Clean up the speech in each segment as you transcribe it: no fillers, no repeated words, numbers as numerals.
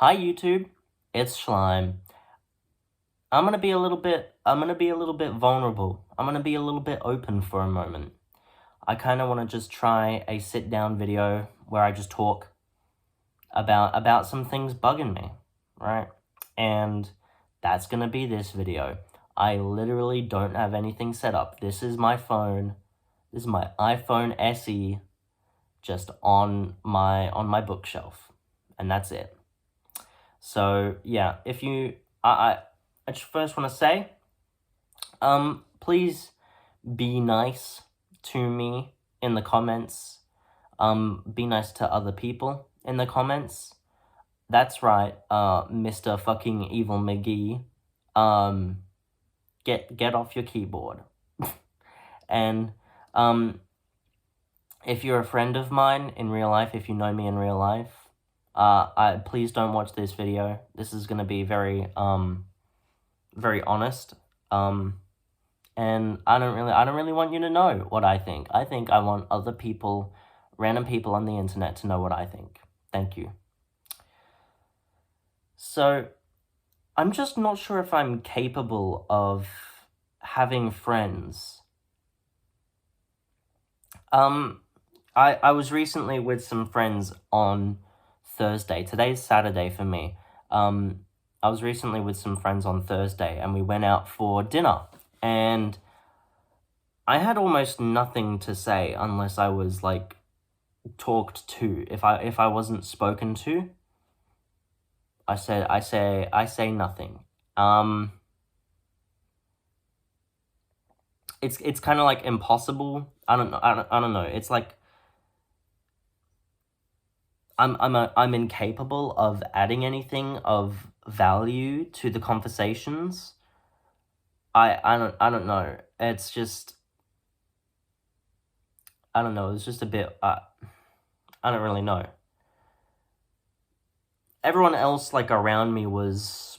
Hi YouTube, it's Schleim. I'm gonna be a little bit vulnerable. I'm gonna be a little bit open for a moment. I kinda wanna just try a sit down video where I just talk about some things bugging me, right? And that's gonna be this video. I literally don't have anything set up. This is my phone. This is my iPhone SE just on my bookshelf. And that's it. So yeah, if you I just first want to say, please be nice to me in the comments. Be nice to other people in the comments. That's right, Mr. fucking Evil McGee. Get off your keyboard. And if you're a friend of mine in real life, if you know me in real life, please don't watch this video. This is gonna be very very honest. And I don't really want you to know what I think. I want other people, random people on the internet to know what I think. Thank you. So, I'm just not sure if I'm capable of having friends. I was recently with some friends on Thursday. Today's Saturday for me. I was recently with some friends on Thursday and we went out for dinner. And I had almost nothing to say unless I was like talked to. If I wasn't spoken to, I say nothing. It's kind of like impossible. I don't know. It's like I'm incapable of adding anything of value to the conversations. I don't know. It's just, I don't know. It's just a bit, I don't really know. Everyone else like around me was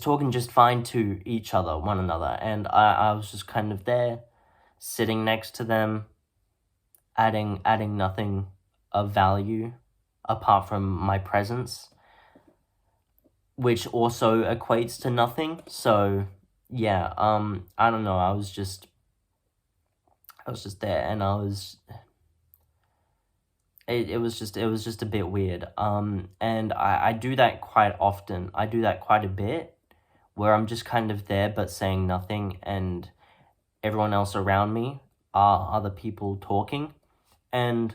talking just fine to one another, and I was just kind of there, sitting next to them, adding nothing of value apart from my presence, which also equates to nothing. So yeah, I don't know. I was just there, and it was just a bit weird. And I do that quite often. I do that quite a bit, where I'm just kind of there but saying nothing, and everyone else around me are other people talking. And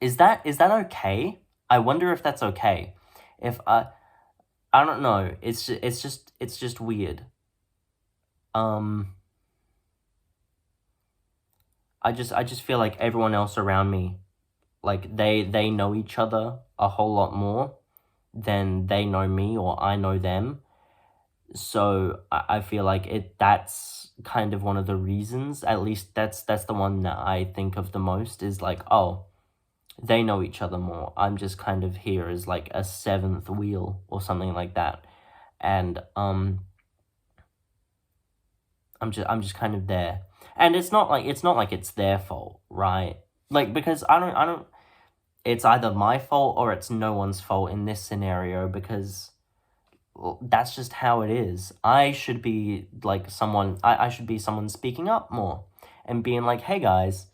is that okay? I wonder if that's okay. If I don't know. It's just weird. I just feel like everyone else around me, like they know each other a whole lot more than they know me or I know them. So I feel like that's kind of one of the reasons, at least that's the one that I think of the most, is like, oh, they know each other more. I'm just kind of here as like a seventh wheel or something like that. And I'm just kind of there. And it's not like it's their fault, right? Like, because I don't it's either my fault or it's no one's fault in this scenario, because that's just how it is. I should be like I should be someone speaking up more and being like, hey guys,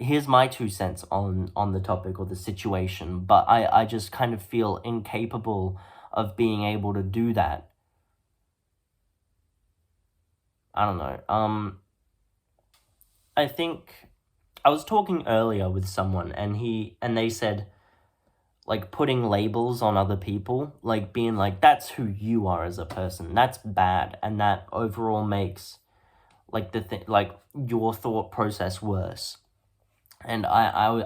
here's my 2 cents on the topic or the situation. But I just kind of feel incapable of being able to do that. I don't know. I think I was talking earlier with someone, and they said, like, putting labels on other people, like being like, that's who you are as a person, that's bad, and that overall makes like your thought process worse. And I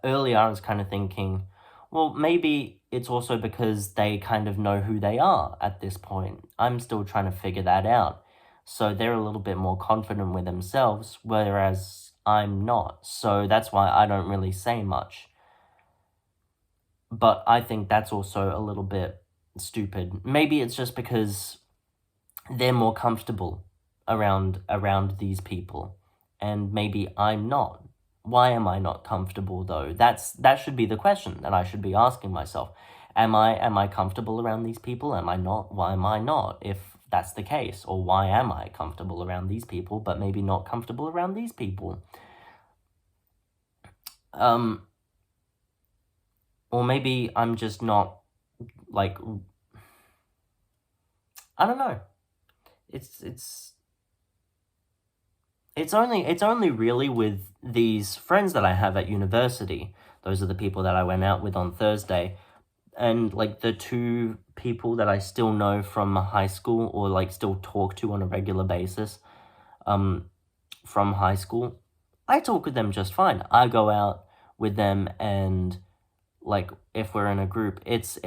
earlier I was kind of thinking, well, maybe it's also because they kind of know who they are at this point. I'm still trying to figure that out. So they're a little bit more confident with themselves, whereas I'm not. So that's why I don't really say much. But I think that's also a little bit stupid. Maybe it's just because they're more comfortable around these people, and maybe I'm not. Why am I not comfortable though? That should be the question that I should be asking myself. Am I comfortable around these people? Am I not? Why am I not? If that's the case, or why am I comfortable around these people but maybe not comfortable around these people? Or maybe I'm just not, like, I don't know. It's only really with these friends that I have at university. Those are the people that I went out with on Thursday, and like the two people that I still know from high school, or like still talk to on a regular basis, from high school. I talk with them just fine. I go out with them, and like if we're in a group, it's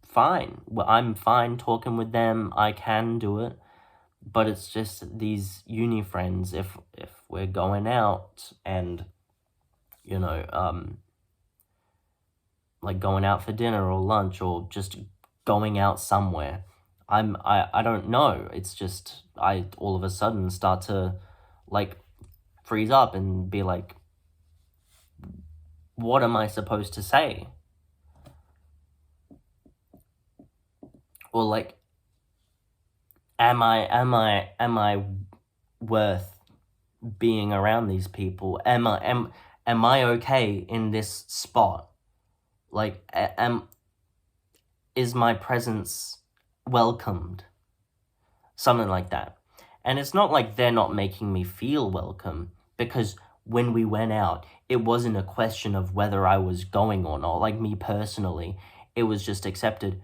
fine. Well, I'm fine talking with them. I can do it. But it's just these uni friends, if we're going out and, you know, like going out for dinner or lunch or just going out somewhere, I don't know. It's just I all of a sudden start to like freeze up and be like, what am I supposed to say? Or like, am I worth being around these people? Am I okay in this spot? Like, is my presence welcomed? Something like that. And it's not like they're not making me feel welcome, because when we went out, it wasn't a question of whether I was going or not. Like, me personally, it was just accepted.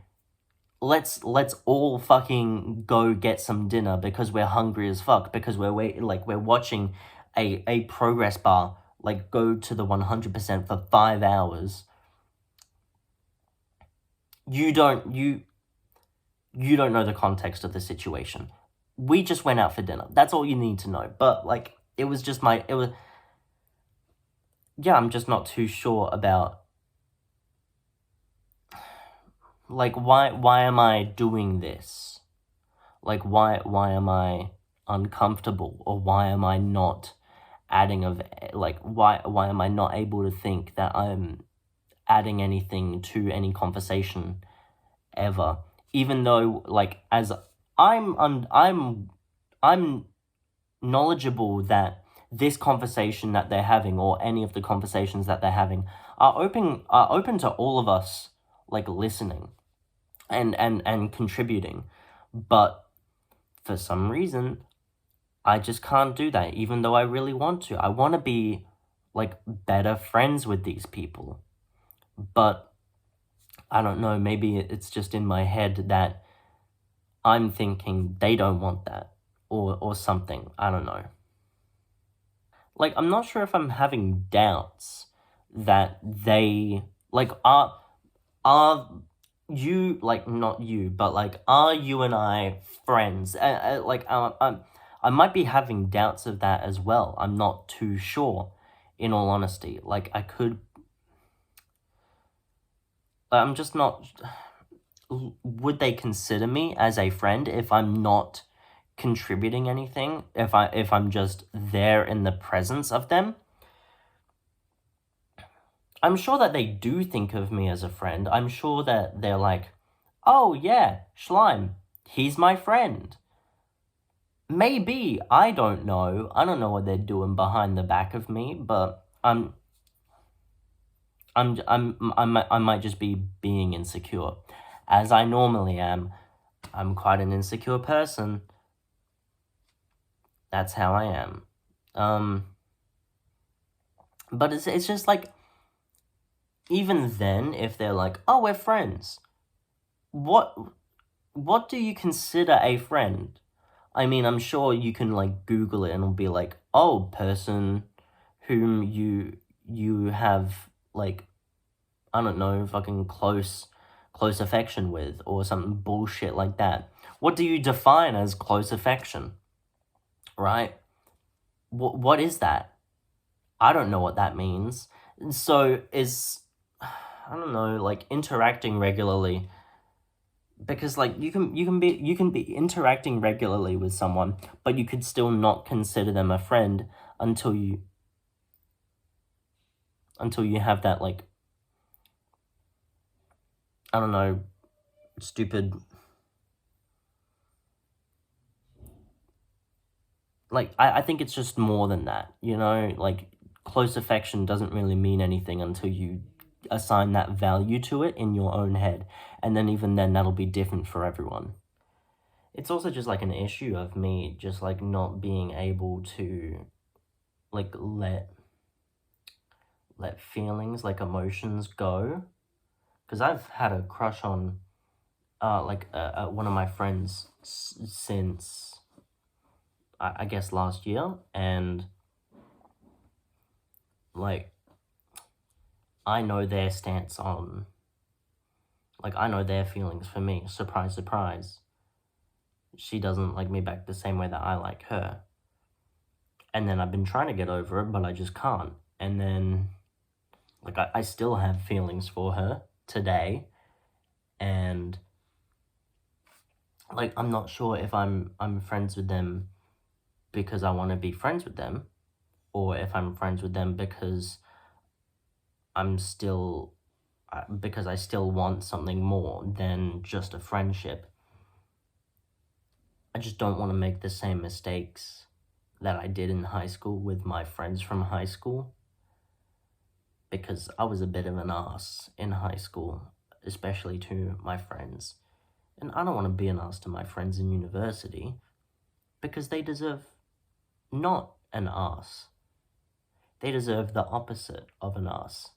Let's all fucking go get some dinner because we're hungry as fuck, because we're watching a progress bar like go to the 100% for 5 hours. You don't know the context of the situation. We just went out for dinner. That's all you need to know. But like, it was yeah, I'm just not too sure about, like, why am I doing this? Like, why am I uncomfortable, or why am I not adding of, like, why am I not able to think that I'm adding anything to any conversation ever, even though, like, as I'm knowledgeable that this conversation that they're having, or any of the conversations that they're having, are open to all of us, like, listening and contributing. But for some reason, I just can't do that, even though I really want to. I want to be like better friends with these people, but I don't know, maybe it's just in my head that I'm thinking they don't want that, or something. I don't know. Like, I'm not sure if I'm having doubts that they, like, are you, like, not you, but like, are you and I friends? Like, I might be having doubts of that as well. I'm not too sure, in all honesty. Like, I'm just not. Would they consider me as a friend if I'm not contributing anything? If I'm just there in the presence of them? I'm sure that they do think of me as a friend. I'm sure that they're like, oh yeah, Schleim, he's my friend. Maybe, I don't know. I don't know what they're doing behind the back of me, but I might just be being insecure, as I normally am. I'm quite an insecure person. That's how I am. But it's just like, even then, if they're like, oh, we're friends, what do you consider a friend? I mean, I'm sure you can like Google it and it'll be like, oh, person whom you have, like, I don't know, fucking close affection with, or something bullshit like that. What do you define as close affection? Right? What is that? I don't know what that means. So I don't know, like, interacting regularly, because like you can be interacting regularly with someone, but you could still not consider them a friend until you until you have that, like, I don't know, stupid, like, I think it's just more than that, you know? Like, close affection doesn't really mean anything until you assign that value to it in your own head, and then even then, that'll be different for everyone. It's also just, like, an issue of me just, like, not being able to, like, let feelings, like, emotions go, because I've had a crush on, one of my friends since, I guess last year, and, like, I know their stance on, like, I know their feelings for me. Surprise, surprise. She doesn't like me back the same way that I like her. And then I've been trying to get over it, but I just can't. And then, like, I still have feelings for her today. And, like, I'm not sure if I'm friends with them because I want to be friends with them, or if I'm friends with them because I'm still, because I still want something more than just a friendship. I just don't want to make the same mistakes that I did in high school with my friends from high school, because I was a bit of an ass in high school, especially to my friends. And I don't want to be an ass to my friends in university, because they deserve not an ass. They deserve the opposite of an ass.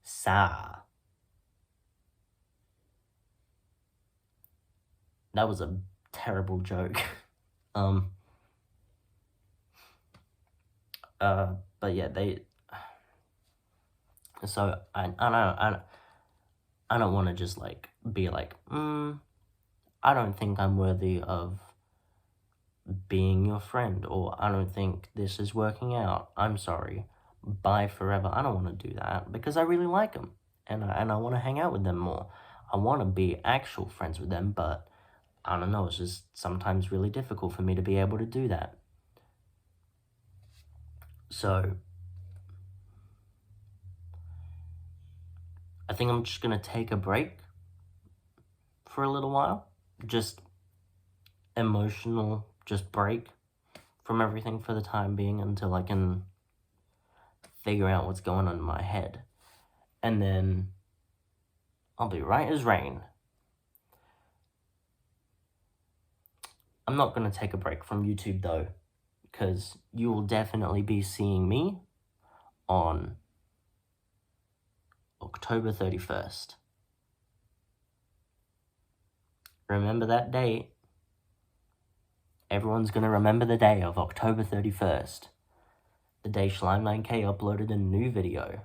Sa. That was a terrible joke. But yeah, so I don't want to just, like, be like, I don't think I'm worthy of being your friend, or I don't think this is working out. I'm sorry. Bye forever. I don't want to do that, because I really like them, and I want to hang out with them more. I want to be actual friends with them, but I don't know, it's just sometimes really difficult for me to be able to do that. So I think I'm just going to take a break for a little while. Just emotional, just break from everything for the time being until I can figure out what's going on in my head. And then I'll be right as rain. I'm not going to take a break from YouTube though, because you will definitely be seeing me on October 31st. Remember that date. Everyone's going to remember the day of October 31st. The day Slime9K uploaded a new video.